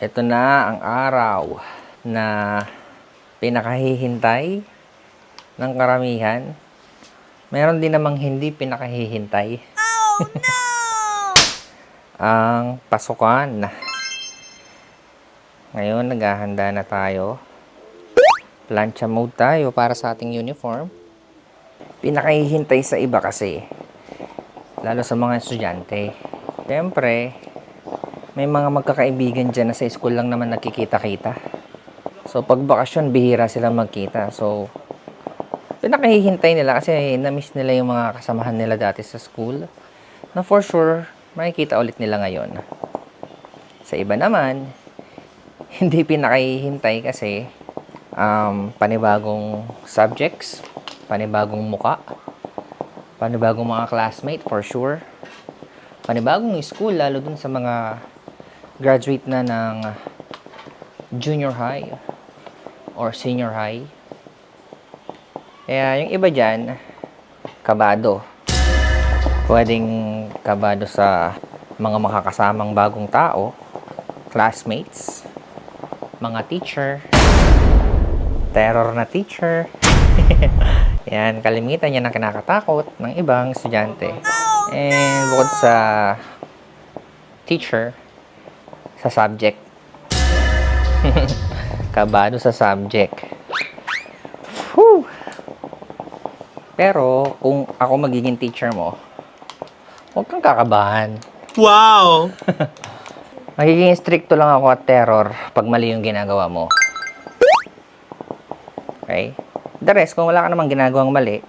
Ito na ang araw na pinakahihintay ng karamihan. Meron din namang hindi pinakahihintay. Oh, no! Ang pasukan. Ngayon, naghahanda na tayo. Plancha mode tayo para sa ating uniform. Pinakahihintay sa iba kasi, lalo sa mga estudyante. Siyempre, may mga magkakaibigan dyan na sa school lang naman nagkikita-kita. So, pag bakasyon, bihira sila magkita. So, pinakahihintay nila kasi na-miss nila yung mga kasamahan nila dati sa school. Na for sure, makikita ulit nila ngayon. Sa iba naman, hindi pinakahihintay kasi panibagong subjects, panibagong muka, panibagong mga classmate for sure. Panibagong school, lalo dun sa mga graduate na ng junior high or senior high. Kaya yung iba dyan, kabado. Pwedeng kabado sa mga makakasamang bagong tao, classmates, mga teacher, terror na teacher. Yan, kalimitan yan ang kinakatakot ng ibang estudyante. And bukod sa teacher, sa subject. Kabado sa subject. Whew. Pero, kung ako magiging teacher mo, huwag kang kakabahan. Wow! Magiging stricto lang ako at terror pag mali yung ginagawa mo. Okay? The rest, kung wala ka namang ginagawang mali,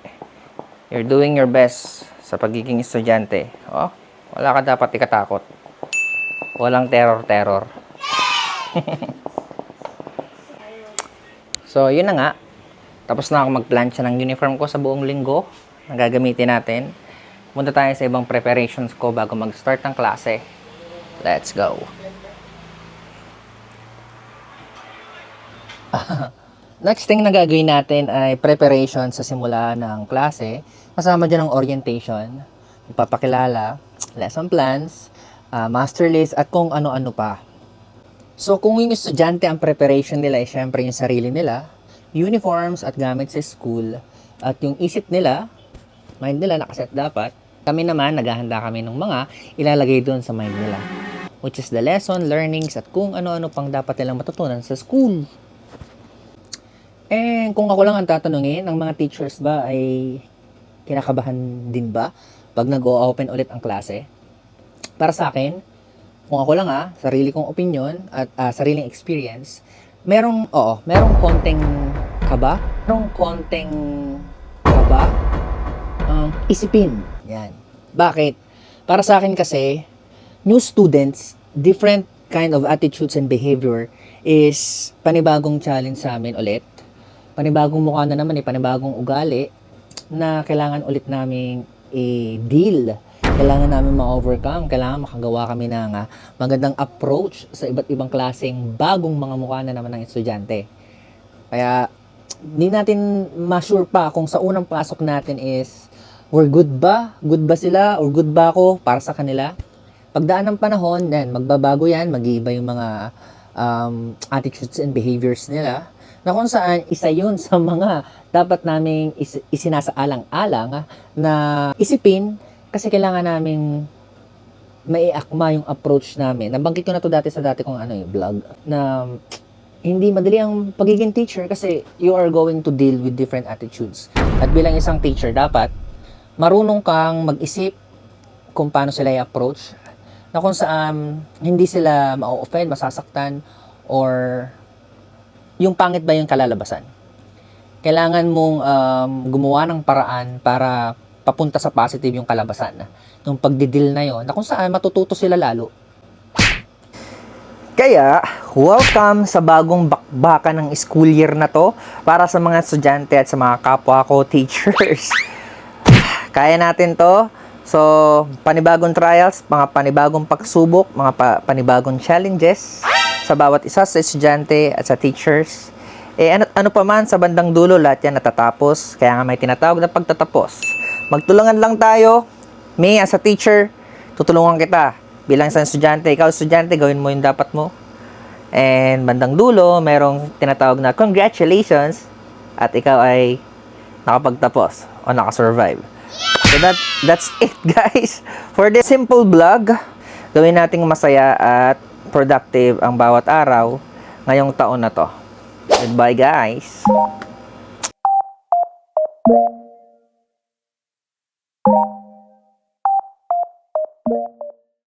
you're doing your best sa pagiging estudyante. Oh, wala ka dapat ikatakot. Walang terror-terror. So, yun na nga. Tapos na ako mag-plancha ng uniform ko sa buong linggo na gagamitin natin. Punta tayo sa ibang preparations ko bago mag-start ng klase. Let's go. Next thing na gagawin natin ay preparation sa simula ng klase. Kasama dyan ang orientation, ipapakilala, lesson plans, master list, at kung ano-ano pa. So, kung yung estudyante ang preparation nila ay syempre yung sarili nila, uniforms at gamit sa school, at yung isip nila, mind nila nakaset dapat, kami naman, naghahanda kami ng mga ilalagay doon sa mind nila. Which is the lesson, learnings, at kung ano-ano pang dapat nilang matutunan sa school. And kung ako lang ang tatanungin, ang mga teachers ba ay kinakabahan din ba pag nag-o-open ulit ang klase? Para sa akin, kung ako lang sarili kong opinion at sariling experience, merong konting kaba, isipin. Yan. Bakit? Para sa akin kasi, new students, different kind of attitudes and behavior is panibagong challenge sa amin ulit. Panibagong mukha na naman, panibagong ugali na kailangan ulit naming i-deal. Kailangan namin ma-overcome. Kailangan makagawa kami ng magandang approach sa iba't ibang klaseng bagong mga mukha na naman ng estudyante. Kaya, hindi natin ma-sure pa kung sa unang pasok natin is we're good ba? Good ba sila? Or good ba ako para sa kanila? Pagdaan ng panahon, magbabago yan. Mag-iiba yung mga attitudes and behaviors nila. Na kung saan isa yun sa mga dapat naming isinasaalang-alang na isipin kasi kailangan naming maiakma yung approach namin. Nabanggit ko na to dati sa dati kong vlog na hindi madali ang pagiging teacher kasi you are going to deal with different attitudes. At bilang isang teacher, dapat marunong kang mag-isip kung paano sila i-approach na kung saan hindi sila ma-offend, masasaktan, or yung pangit ba yung kalalabasan. Kailangan mong gumawa ng paraan para papunta sa positive yung kalabasan. Yung pagdidil na yon, na kung saan matututo sila lalo. Kaya, welcome sa bagong bakbakan ng school year na to para sa mga estudyante at sa mga kapwa ko teachers. Kaya natin to. So, panibagong trials, mga panibagong pagsubok, mga panibagong challenges sa bawat isa sa estudyante at sa teachers. Ano pa man sa bandang dulo, lahat yan natatapos. Kaya nga may tinatawag na pagtatapos. Magtulungan lang tayo, me as a teacher, tutulungan kita bilang isang estudyante. Ikaw estudyante, gawin mo yung dapat mo. And bandang dulo, merong tinatawag na congratulations at ikaw ay nakapagtapos o nakasurvive. So that's it guys. For this simple vlog, gawin nating masaya at productive ang bawat araw ngayong taon na to. Goodbye guys!